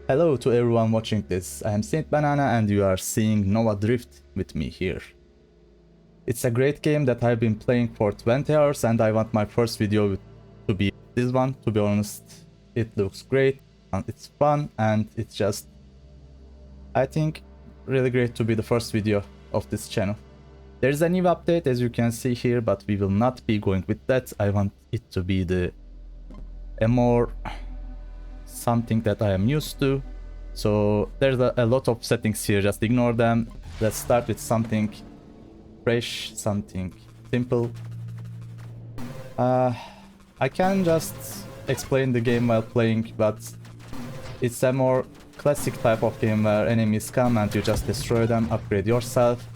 Hello to everyone watching this. I am Saint Banana and you are seeing Nova Drift with me here. It's a great game that I've been playing for 20 hours and I want my first video to be this one. To be honest, it looks great and it's fun and it's just, I think, really great to be the first video of this channel. There's a new update as you can see here, but we will not be going with that. I want it to be a more something that I am used to. So there's a lot of settings here, just ignore them. Let's start with something fresh, something simple. I can just explain the game while playing, but it's a more classic type of game where enemies come and you just destroy them, upgrade yourself.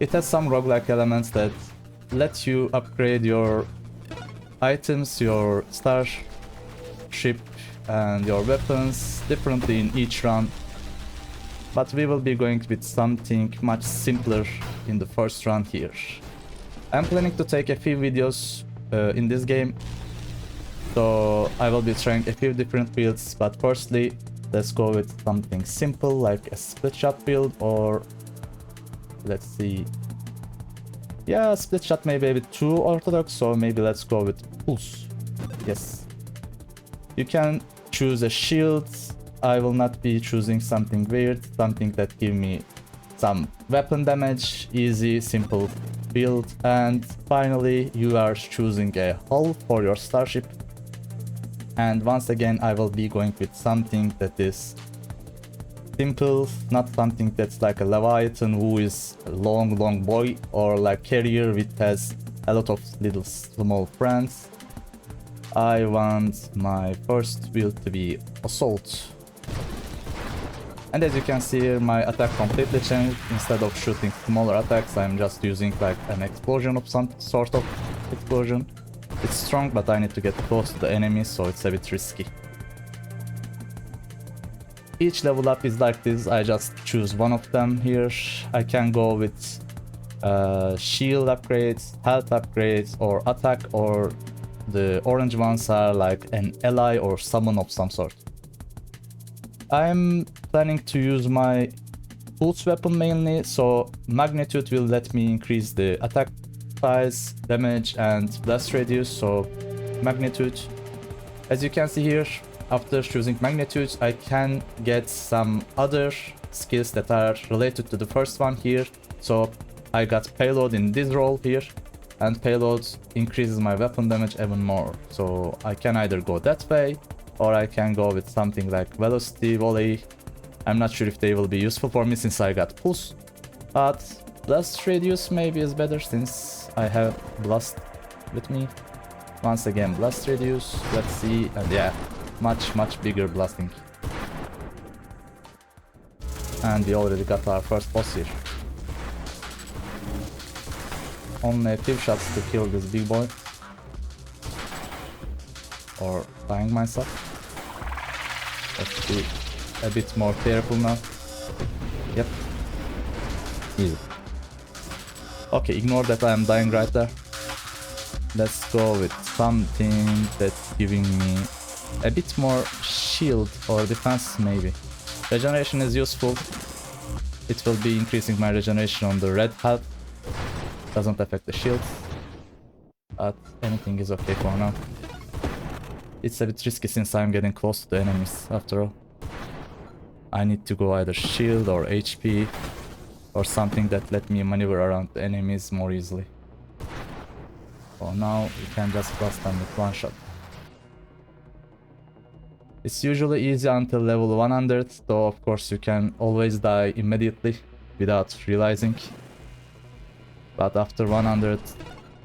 It has some roguelike elements that let you upgrade your items, your starship and your weapons differently in each run, but we will be going with something much simpler in the first run here. I'm planning to take a few videos in this game, so I will be trying a few different builds, but firstly let's go with something simple like a split shot build, or let's see, yeah, split shot may be a bit too orthodox, so maybe let's go with pulse. Yes, you can choose a shield. I will not be choosing something weird, something that give me some weapon damage, easy, simple build. And finally, you are choosing a hull for your starship. And once again, I will be going with something that is simple, not something that's like a Leviathan who is a long boy, or like carrier which has a lot of little small friends. I want my first build to be Assault. And as you can see here, my attack completely changed. Instead of shooting smaller attacks, I'm just using like an explosion of some sort of explosion. It's strong, but I need to get close to the enemy, so it's a bit risky. Each level up is like this. I just choose one of them here. I can go with shield upgrades, health upgrades, or attack, or the orange ones are like an ally or summon of some sort. I'm planning to use my pulse weapon mainly, so magnitude will let me increase the attack size, damage, and blast radius. So magnitude. As you can see here, after choosing magnitude, I can get some other skills that are related to the first one here. So I got payload in this role here, and payload increases my weapon damage even more. So I can either go that way, or I can go with something like velocity, volley. I'm not sure if they will be useful for me since I got pulse, but blast radius maybe is better since I have blast with me. Once again, blast radius, let's see, and yeah, much bigger blasting. And we already got our first boss here. Only a few shots to kill this big boy. Or dying myself. Let's be a bit more careful now. Yep. Easy. Okay, ignore that I am dying right there. Let's go with something that's giving me a bit more shield or defense maybe. Regeneration is useful. It will be increasing my regeneration on the red health. Doesn't affect the shield, but anything is okay for now. It's a bit risky since I'm getting close to the enemies after all. I need to go either shield or HP or something that let me maneuver around the enemies more easily. For now, you can just blast them with one shot. It's usually easy until level 100, though of course you can always die immediately without realizing. But after 100,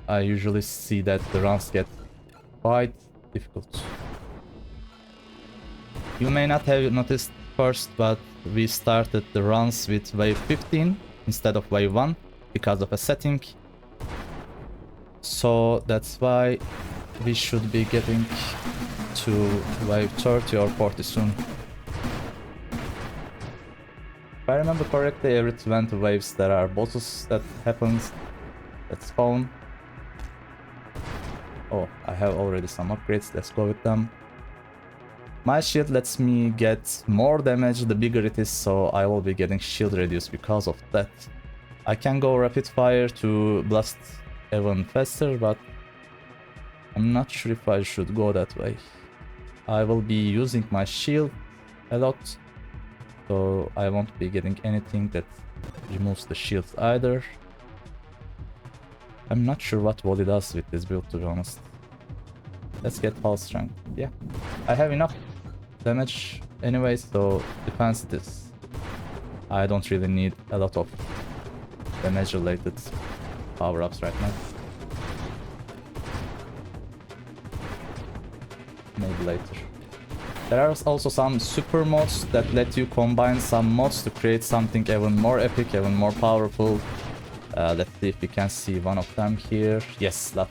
I usually see that the runs get quite difficult. You may not have noticed first, but we started the runs with wave 15 instead of wave 1 because of a setting. So that's why we should be getting to wave 30 or 40 soon. If I remember correctly, every 20 waves there are bosses that happens, that spawn. Oh, I have already some upgrades, let's go with them. My shield lets me get more damage the bigger it is, so I will be getting shield reduced because of that. I can go rapid fire to blast even faster, but I'm not sure if I should go that way. I will be using my shield a lot, so I won't be getting anything that removes the shields either. I'm not sure what Volley does with this build, to be honest. Let's get pulse strength. Yeah, I have enough damage anyway, so defense this. I don't really need a lot of damage related power-ups right now. Maybe later. There are also some super mods that let you combine some mods to create something even more epic, even more powerful. Let's see if we can see one of them here. Yes, like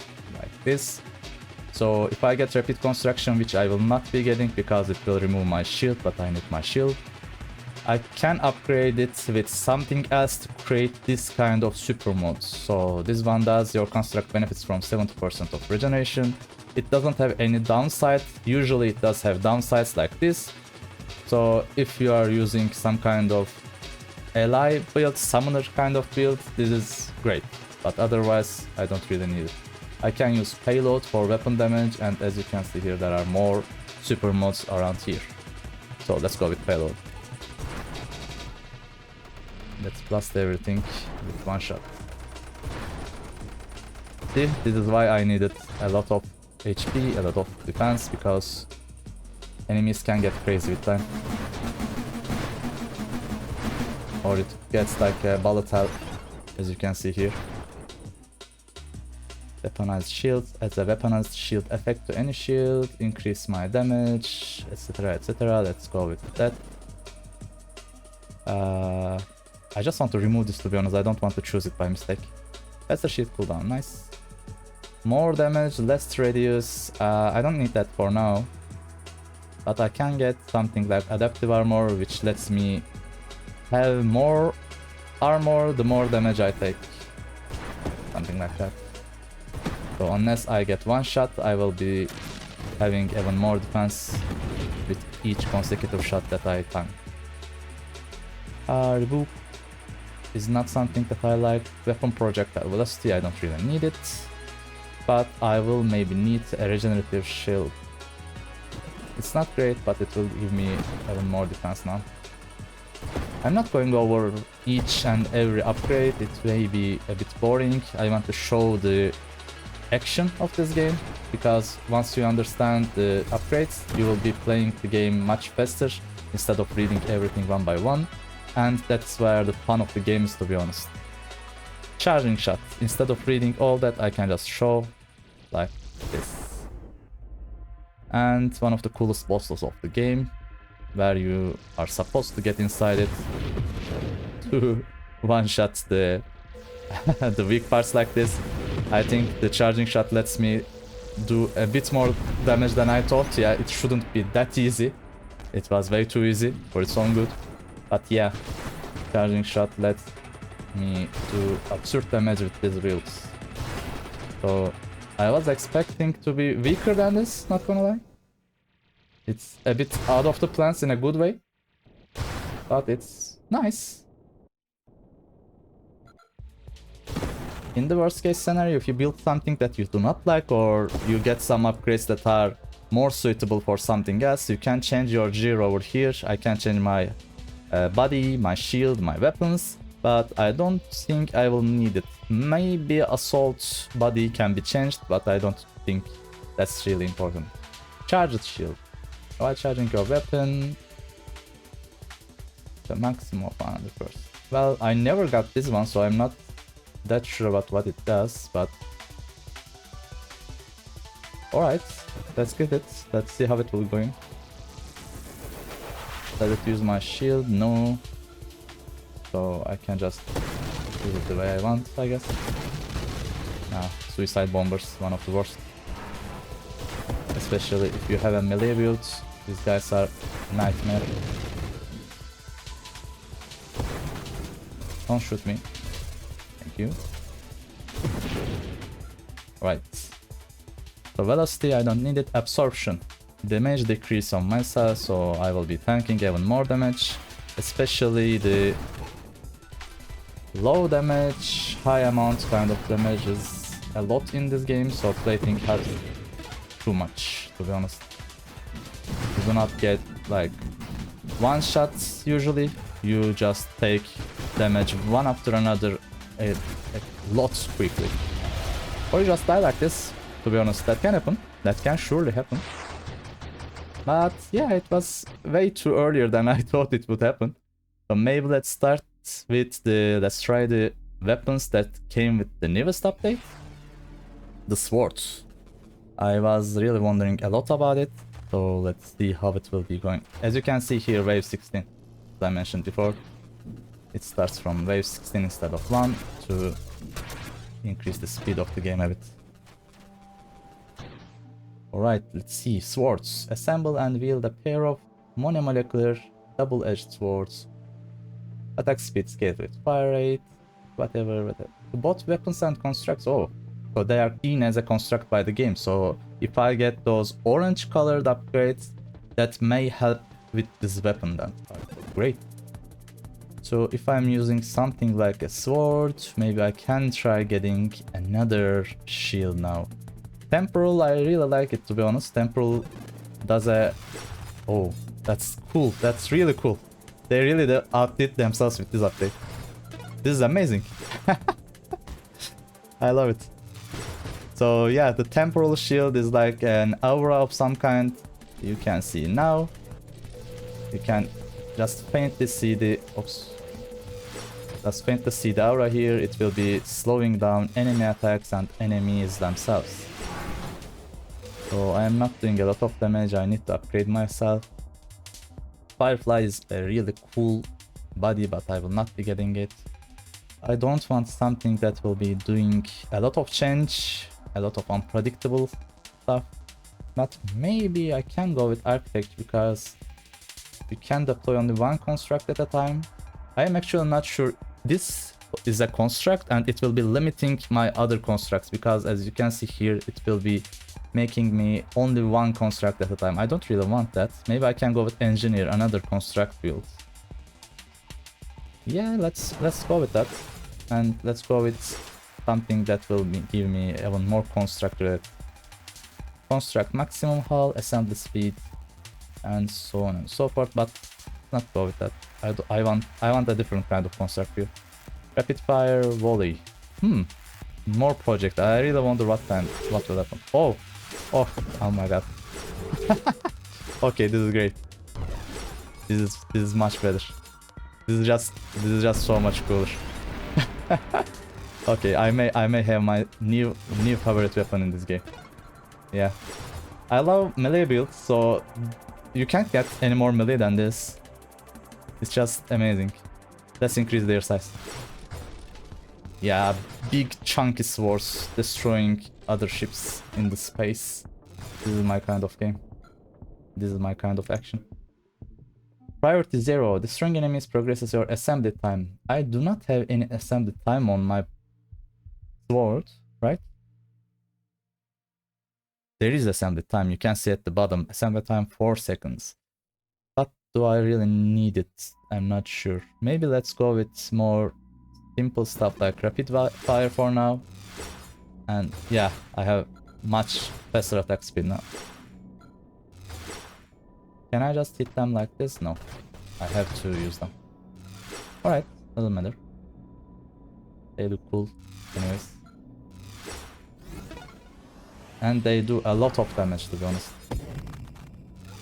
this. So if I get rapid construction, which I will not be getting because it will remove my shield, but I need my shield, I can upgrade it with something else to create this kind of super mods. So this one does your construct benefits from 70% of regeneration. It doesn't have any downside. Usually it does have downsides like this. So if you are using some kind of ally build, summoner kind of build, this is great. But otherwise, I don't really need it. I can use payload for weapon damage, and as you can see here, there are more super mods around here. So let's go with payload. Let's blast everything with one shot. See, this is why I needed a lot of HP, a lot of defense, because enemies can get crazy with time. Or it gets like a volatile, as you can see here. Weaponized shield. Adds a weaponized shield effect to any shield. Increase my damage, etc, etc. Let's go with that. I just want to remove this, to be honest. I don't want to choose it by mistake. That's the shield cooldown. Nice. More damage, less radius. I don't need that for now. But I can get something like adaptive armor, which lets me have more armor the more damage I take. Something like that. So unless I get one shot, I will be having even more defense with each consecutive shot that I tank. Reboot is not something that I like. Weapon projectile velocity, I don't really need it. But I will maybe need a regenerative shield. It's not great, but it will give me even more defense now. I'm not going over each and every upgrade, it may be a bit boring. I want to show the action of this game, because once you understand the upgrades, you will be playing the game much faster instead of reading everything one by one. And that's where the fun of the game is, to be honest. Charging shot. Instead of reading all that, I can just show like this. And one of the coolest bosses of the game, where you are supposed to get inside it to one-shot the the weak parts like this. I think the charging shot lets me do a bit more damage than I thought. Yeah, it shouldn't be that easy. It was way too easy for its own good. But yeah, charging shot lets me do absurd damage with these builds. So I was expecting to be weaker than this, not gonna lie. It's a bit out of the plans in a good way, but it's nice. In the worst case scenario, if you build something that you do not like, or you get some upgrades that are more suitable for something else, you can change your gear over here. I can change my body, my shield, my weapons, but I don't think I will need it. Maybe assault body can be changed, but I don't think that's really important. Charged shield. While charging your weapon, the maximum of 100%. Well, I never got this one, so I'm not that sure about what it does, but alright, let's get it. Let's see how it will be going. Does it use my shield? No. So I can just use it the way I want, I guess. Ah, suicide bombers, one of the worst. Especially if you have a melee build, these guys are a nightmare. Don't shoot me. Thank you. Right. So velocity, I don't need it. Absorption. damage decrease on myself, so I will be tanking even more damage. Especially the low damage, high amount kind of damage is a lot in this game, so plating has too much, to be honest. You do not get like one shots usually, you just take damage one after another a lot quickly. Or you just die like this, to be honest. That can happen, that can surely happen. But yeah, it was way too earlier than I thought it would happen. So maybe let's start with let's try the weapons that came with the newest update. The swords. I was really wondering a lot about it, so let's see how it will be going. As you can see here, wave 16, as I mentioned before, it starts from wave 16 instead of 1 to increase the speed of the game a bit. Alright, let's see. Swords. Assemble and wield a pair of monomolecular double-edged swords. Attack speed scaled with fire rate, whatever. Both weapons and constructs. Oh, so they are seen as a construct by the game. So if I get those orange colored upgrades, that may help with this weapon then. Great. So if I'm using something like a sword, maybe I can try getting another shield now. Temporal, I really like it, to be honest. Temporal does a... Oh, that's cool. That's really cool. They really outdid themselves with this update. This is amazing. I love it. So yeah, the temporal shield is like an aura of some kind. You can see now. You can just faintly see the... Oops. Just faintly see the aura here. It will be slowing down enemy attacks and enemies themselves. So I am not doing a lot of damage. I need to upgrade myself. Firefly is a really cool body, but I will not be getting it. I don't want something that will be doing a lot of change, a lot of unpredictable stuff. But maybe I can go with Architect because you can deploy only one construct at a time. I am actually not sure this is a construct and it will be limiting my other constructs, because as you can see here, it will be making me only one construct at a time. I don't really want that. Maybe I can go with Engineer, another construct build. Yeah, let's go with that. And let's go with something that will give me even more construct rate. Construct maximum hull, assembly speed, and so on and so forth, but not go with that. I want a different kind of construct view. Rapid fire volley. More project. I really wonder what will happen. Oh my god. Okay, this is great. This is much better. This is just so much cooler. Okay, I may have my new favorite weapon in this game. Yeah, I love melee builds, so you can't get any more melee than this. It's just amazing. Let's increase their size. Yeah, big chunky swords destroying other ships in the space. This is my kind of game. This is my kind of action. Priority 0. Destroying enemies progresses your assembly time. I do not have any assembly time on my sword, right? There is assembly time. You can see at the bottom. Assembly time 4 seconds. But do I really need it? I'm not sure. Maybe let's go with more simple stuff like rapid fire for now. And yeah, I have much faster attack speed now. Can I just hit them like this? No. I have to use them. Alright, doesn't matter. They look cool anyways. And they do a lot of damage, to be honest.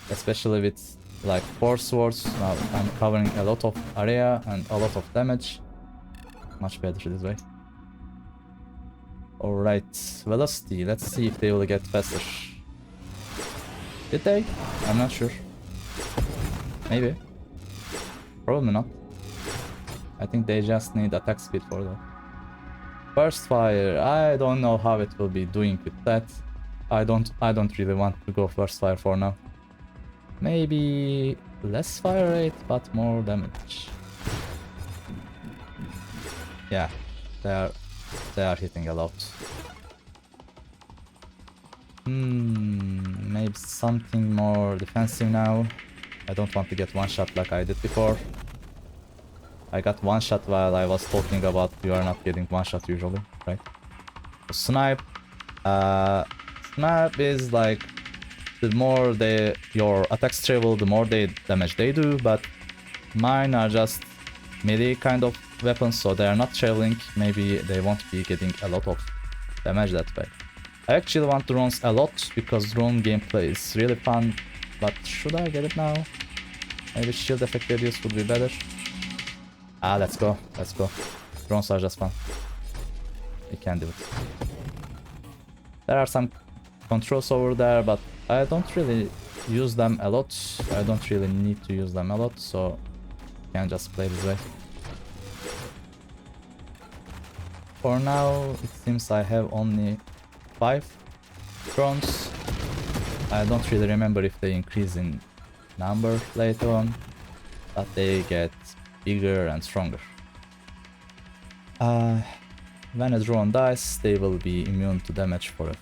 Especially with like 4 swords. Now I'm covering a lot of area and a lot of damage. Much better this way. Alright, velocity. Let's see if they will get faster. Did they? I'm not sure. Maybe. Probably not. I think they just need attack speed for that. Burst fire. I don't know how it will be doing with that. I don't really want to go burst fire for now. Maybe less fire rate but more damage. Yeah, they are hitting a lot. Maybe something more defensive now. I don't want to get one shot like I did before. I got one shot while I was talking about you are not getting one shot usually, right? So snipe. Snipe is like the more your attacks travel, the more damage they do, but mine are just melee kind of weapons, so they are not traveling. Maybe they won't be getting a lot of damage that way. I actually want drones a lot because drone gameplay is really fun, but should I get it now? Maybe shield effect radius would be better. Ah, let's go, let's go. Drones are just fun. We can do it. There are some controls over there, but I don't really use them a lot. I don't really need to use them a lot, so I can just play this way. For now, it seems I have only 5 drones. I don't really remember if they increase in number later on, but they get bigger and stronger. When a drone dies, they will be immune to damage for a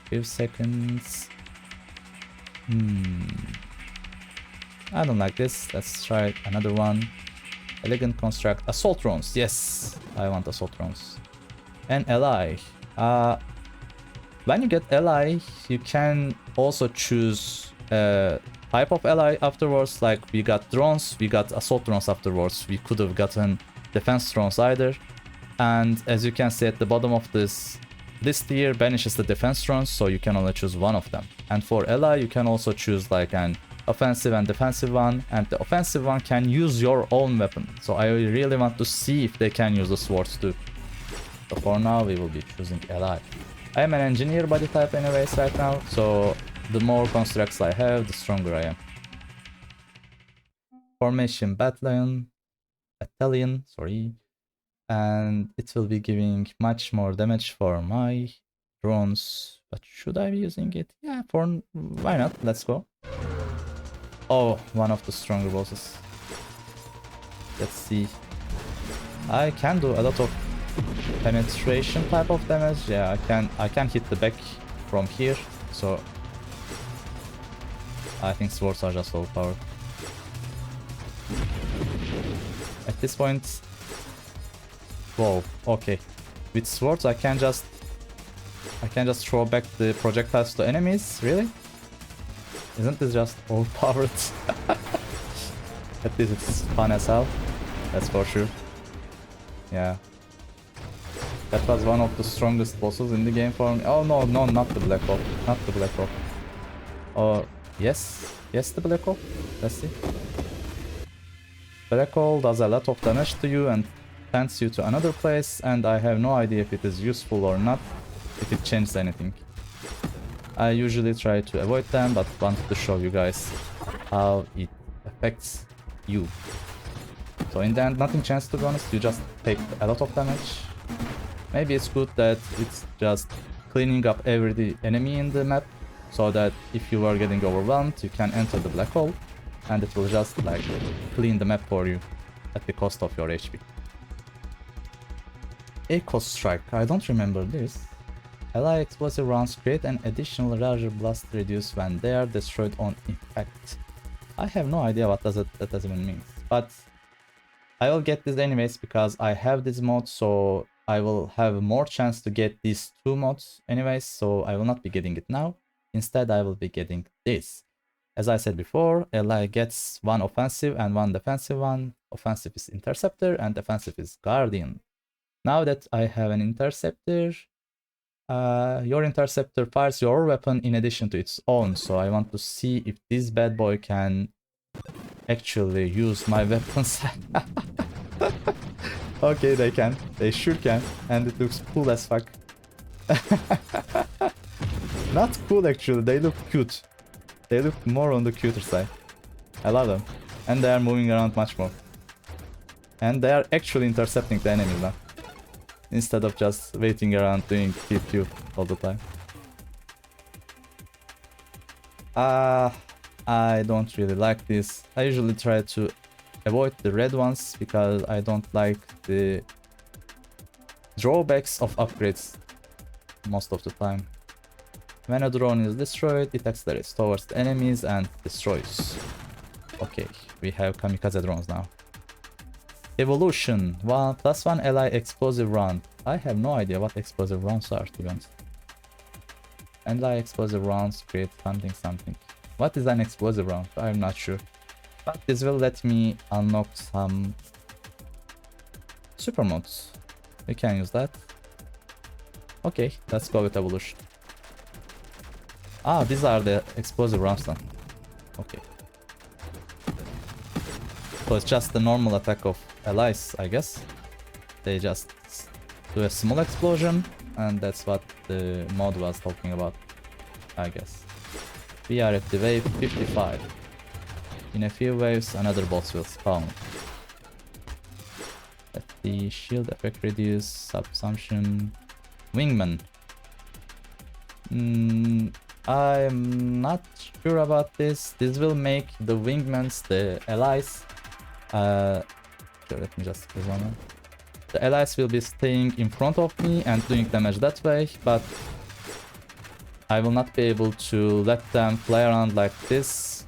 few seconds. I don't like this. Let's try another one. Elegant construct. Assault drones. Yes, I want assault drones. And ally. When you get ally, you can also choose a type of ally afterwards. Like we got drones, we got assault drones afterwards. We could have gotten defense drones either. And as you can see at the bottom of this tier banishes the defense drones, so you can only choose one of them. And for ally, you can also choose like an offensive and defensive one, and the offensive one can use your own weapon. So I really want to see if they can use the swords too. So for now, we will be choosing ally. I am an engineer body type anyways right now, so the more constructs I have, the stronger I am. Formation battalion, sorry. And it will be giving much more damage for my drones. But should I be using it? Yeah, why not? Let's go. Oh, one of the stronger bosses. Let's see. I can do a lot of penetration type of damage. Yeah, I can hit the back from here. So I think swords are just overpowered. At this point. Whoa, okay. With swords I can just throw back the projectiles to enemies, really? Isn't this just overpowered? At least it's fun as hell. That's for sure. Yeah. That was one of the strongest bosses in the game for me. Oh no, not the Black Hole. Not the Black Hole. Oh, yes. Yes, the Black Hole. Let's see. Black Hole does a lot of damage to you and sends you to another place, and I have no idea if it is useful or not, if it changes anything. I usually try to avoid them, but wanted to show you guys how it affects you. So in the end, nothing changes, to be honest. You just take a lot of damage. Maybe it's good that it's just cleaning up every enemy in the map, so that if you are getting overwhelmed, you can enter the black hole, and it will just like clean the map for you at the cost of your HP. Echo Strike, I don't remember this. Ally explosive rounds create an additional larger blast radius when they are destroyed on impact. I have no idea what that even means, but I will get this anyways because I have this mod, so I will have more chance to get these 2 mods anyways, so I will not be getting it now. Instead, I will be getting this. As I said before, Ally gets 1 offensive and 1 defensive one. Offensive is Interceptor and defensive is Guardian. Now that I have an Interceptor, your Interceptor fires your weapon in addition to its own, so I want to see if this bad boy can actually use my weapons. Okay, they can. They sure can. And it looks cool as fuck. Not cool actually, they look cute. They look more on the cuter side. I love them. And they are moving around much more. And they are actually intercepting the enemies now, instead of just waiting around doing pew all the time. I don't really like this. I usually try to avoid the red ones because I don't like the drawbacks of upgrades most of the time. When a drone is destroyed, it accelerates towards the enemies and destroys. Okay, we have kamikaze drones now. Evolution. +1 ally explosive round. I have no idea what explosive rounds are, to be honest. Ally explosive rounds create something. What is an explosive round? I'm not sure. But this will let me unlock some super modes. We can use that. Okay, let's go with evolution. Ah, these are the explosive rounds then. Okay. So it's just the normal attack of allies, I guess. They just do a small explosion, and that's what the mod was talking about, I guess. We are at the wave 55. In a few waves, another boss will spawn. Let the shield effect reduce, subsumption, wingman. I'm not sure about this. This will make the wingmans, the allies. Let me just put one on. The allies will be staying in front of me and doing damage that way, but I will not be able to let them fly around like this.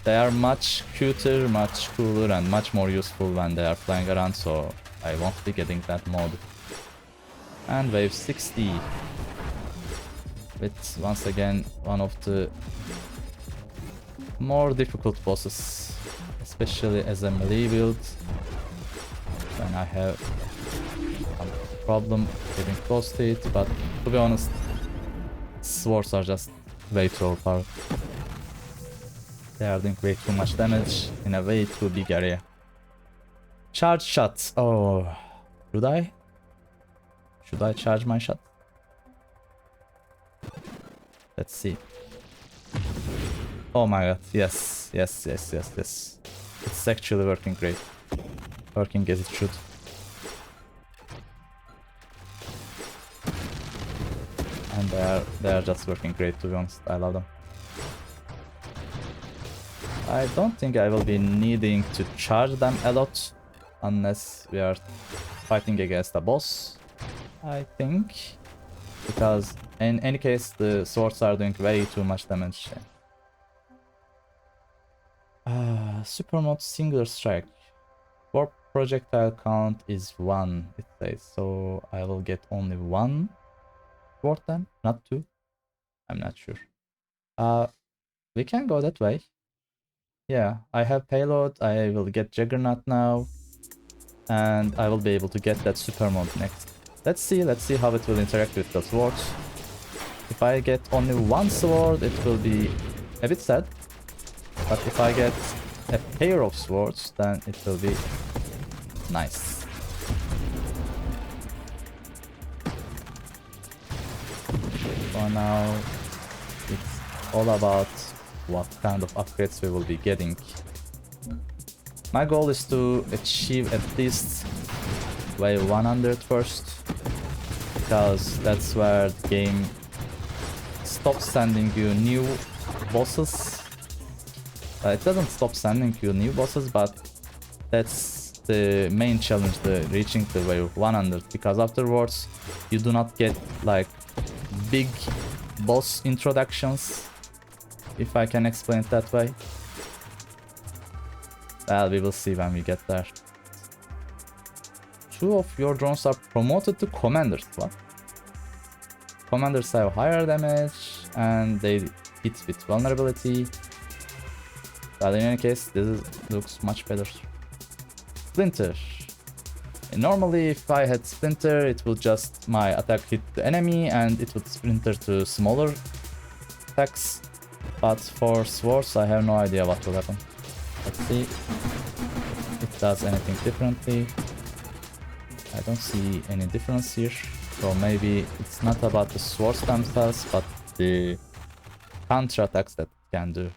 They are much cuter, much cooler, and much more useful when they are flying around, so I won't be getting that mod. And wave 60. With, once again, one of the more difficult bosses, especially as a melee build, when I have some problem getting close to it, but to be honest, swords are just way too overpowered. They are doing way too much damage in a way too big area. Charge shots. Oh, should I? Should I charge my shot? Let's see. Oh my god, yes. It's actually working great. Working as it should. And they are just working great, to be honest. I love them. I don't think I will be needing to charge them a lot unless we are fighting against a boss, I think. Because in any case, the swords are doing way too much damage. Super mode singular strike. For projectile count is 1, it says. So I will get only 1 sword then, not 2. I'm not sure. We can go that way. Yeah, I have payload. I will get Juggernaut now. And I will be able to get that super mode next. Let's see how it will interact with the swords. If I get only 1 sword, it will be a bit sad. But if I get a pair of swords, then it will be nice. For now, it's all about what kind of upgrades we will be getting. My goal is to achieve at least wave 100 first, because that's where the game stops sending you new bosses. It doesn't stop sending you new bosses, but that's the main challenge, the reaching the wave 100, because afterwards you do not get like big boss introductions, if I can explain it that way. Well, we will see when we get there. 2 of your drones are promoted to commanders. What? Commanders have higher damage and they hit with vulnerability. But in any case, this looks much better. Splinter. Normally, if I had Splinter, it would just my attack hit the enemy and it would splinter to smaller attacks. But for swords, I have no idea what will happen. Let's see if it does anything differently. I don't see any difference here. So maybe it's not about the swords themselves, but the counter attacks that it can do.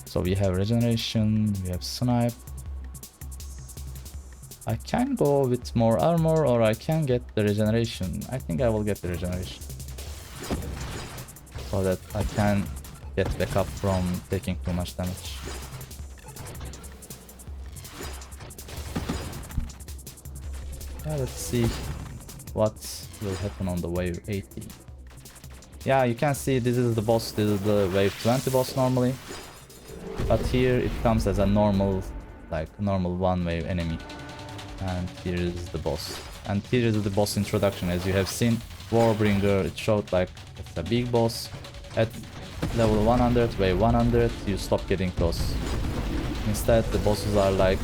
So we have regeneration, we have snipe. I can go with more armor or I can get the regeneration. I think I will get the regeneration, so that I can get back up from taking too much damage. Yeah, let's see what will happen on the wave 80. Yeah, you can see this is the boss, this is the wave 20 boss normally. But here it comes as a normal, like normal one wave enemy. And here is the boss. And here is the boss introduction. As you have seen, Warbringer, it showed like it's a big boss. At level 100, wave 100, you stop getting close. Instead, the bosses are like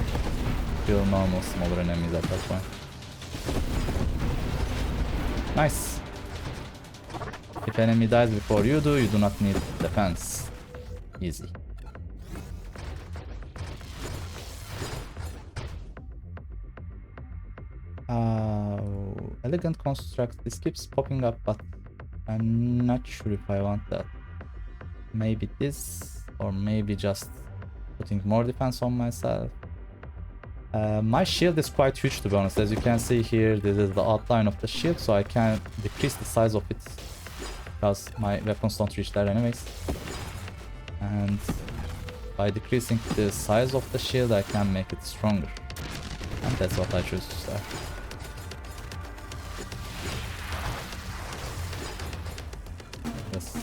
pure normal smaller enemies at that point. Nice. If enemy dies before you do not need defense. Easy. Elegant construct. This keeps popping up, but I'm not sure if I want that. Maybe this, or maybe just putting more defense on myself. My shield is quite huge, to be honest. As you can see here, this is the outline of the shield, so I can decrease the size of it because my weapons don't reach there anyways. And by decreasing the size of the shield, I can make it stronger. And that's what I choose to start. Yes.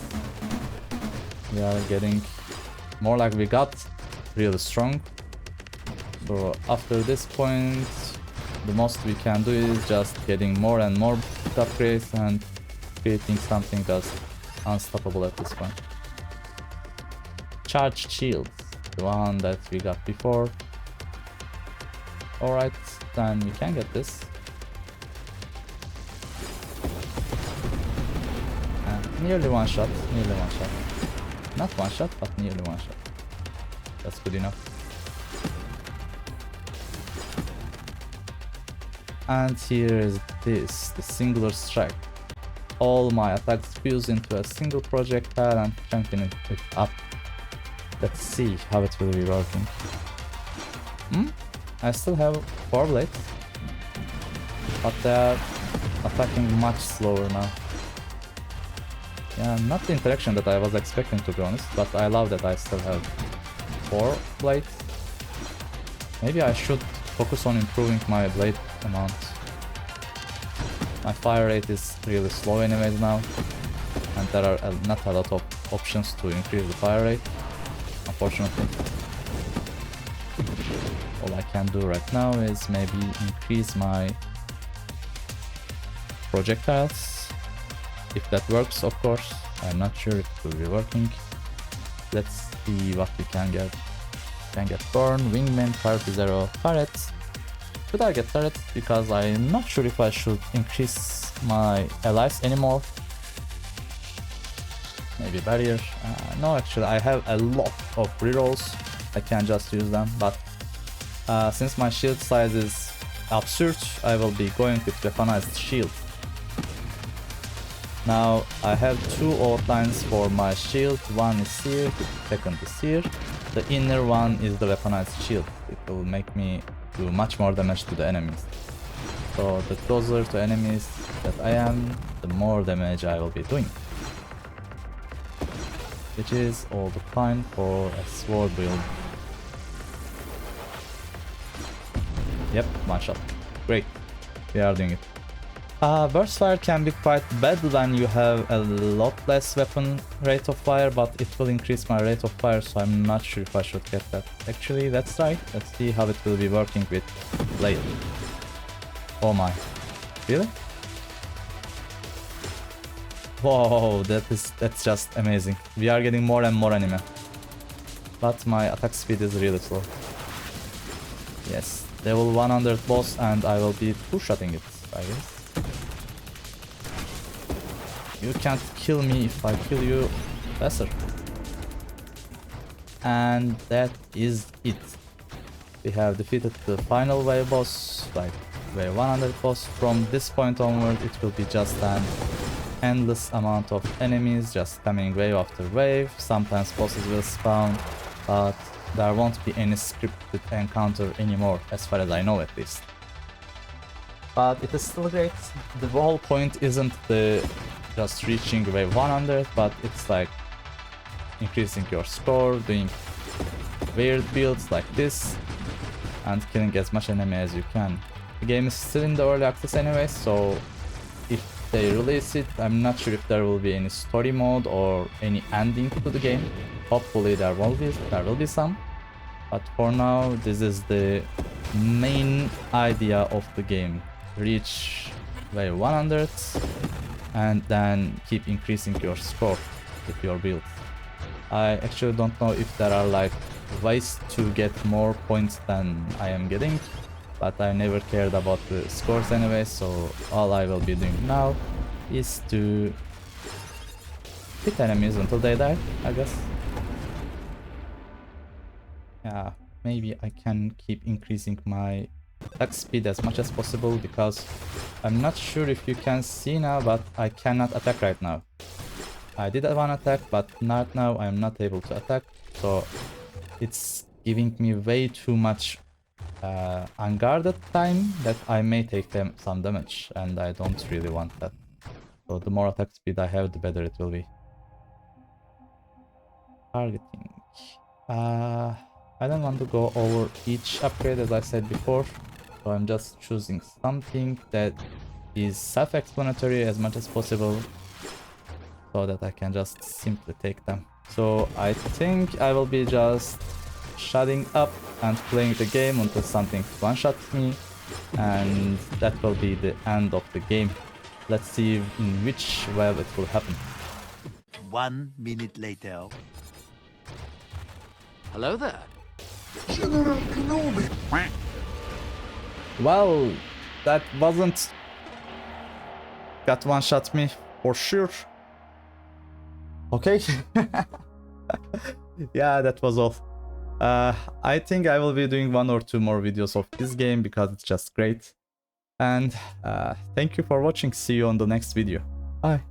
We are getting more like we got really strong. So after this point, the most we can do is just getting more and more upgrades and creating something that's unstoppable at this point. Charged shield, the one that we got before. Alright, then we can get this. And nearly one shot, nearly one shot. Not one shot, but nearly one shot. That's good enough. And here is this, the singular strike. All my attacks fuse into a single projectile and strengthen it up. Let's see how it will be working. I still have 4 blades, but they're attacking much slower now. Yeah, not the interaction that I was expecting, to be honest, but I love that I still have 4 blades. Maybe I should focus on improving my blade amount. My fire rate is really slow anyways now, and there are not a lot of options to increase the fire rate, unfortunately. All I can do right now is maybe increase my projectiles, if that works, of course. I'm not sure if it will be working. Let's see what we can get. Can get burn, wingman, priority 0, turrets. Should I get turrets? Because I'm not sure if I should increase my allies anymore. Maybe barrier. No, actually I have a lot of rerolls. I can just use them, but since my shield size is absurd, I will be going with weaponized shield. Now I have 2 outlines for my shield. One is here, the second is here. The inner one is the weaponized shield. It will make me do much more damage to the enemies. So the closer to enemies that I am, the more damage I will be doing. Which is all the fine for a sword build. Yep, one shot. Great. We are doing it. Burst fire can be quite bad when you have a lot less weapon rate of fire, but it will increase my rate of fire, so I'm not sure if I should get that. Actually, let's try. Let's see how it will be working with blade. Oh my. Really? Whoa, that's just amazing. We are getting more and more anime. But my attack speed is really slow. Yes, level 100 boss and I will be two-shotting it, I guess. You can't kill me if I kill you faster. And that is it. We have defeated the final wave boss, like wave 100 boss. From this point onward, it will be just an endless amount of enemies just coming wave after wave. Sometimes bosses will spawn, but there won't be any scripted encounter anymore, as far as I know at least. But it is still great. The whole point isn't the just reaching wave 100, but it's like increasing your score, doing weird builds like this, and killing as much enemy as you can. The game is still in the early access anyway, so if they release it, I'm not sure if there will be any story mode or any ending to the game. Hopefully there will be some. But for now, this is the main idea of the game. Reach wave 100 and then keep increasing your score with your build. I actually don't know if there are like ways to get more points than I am getting, but I never cared about the scores anyway, so all I will be doing now is to hit enemies until they die, I guess. Yeah, maybe I can keep increasing my attack speed as much as possible, because I'm not sure if you can see now, but I cannot attack right now. I did one attack, but not now. I'm not able to attack, so it's giving me way too much unguarded time that I may take them some damage, and I don't really want that. So the more attack speed I have, the better it will be. Targeting. I don't want to go over each upgrade as I said before, so I'm just choosing something that is self-explanatory as much as possible, so that I can just simply take them. So I think I will be just shutting up and playing the game until something one-shots me, and that will be the end of the game. Let's see in which wave it will happen. 1 minute later. Hello there. General Kenobi. Well, that wasn't... Got one-shot me for sure. Okay. Yeah, that was all. I think I will be doing 1 or 2 more videos of this game because it's just great. And thank you for watching. See you on the next video. Bye.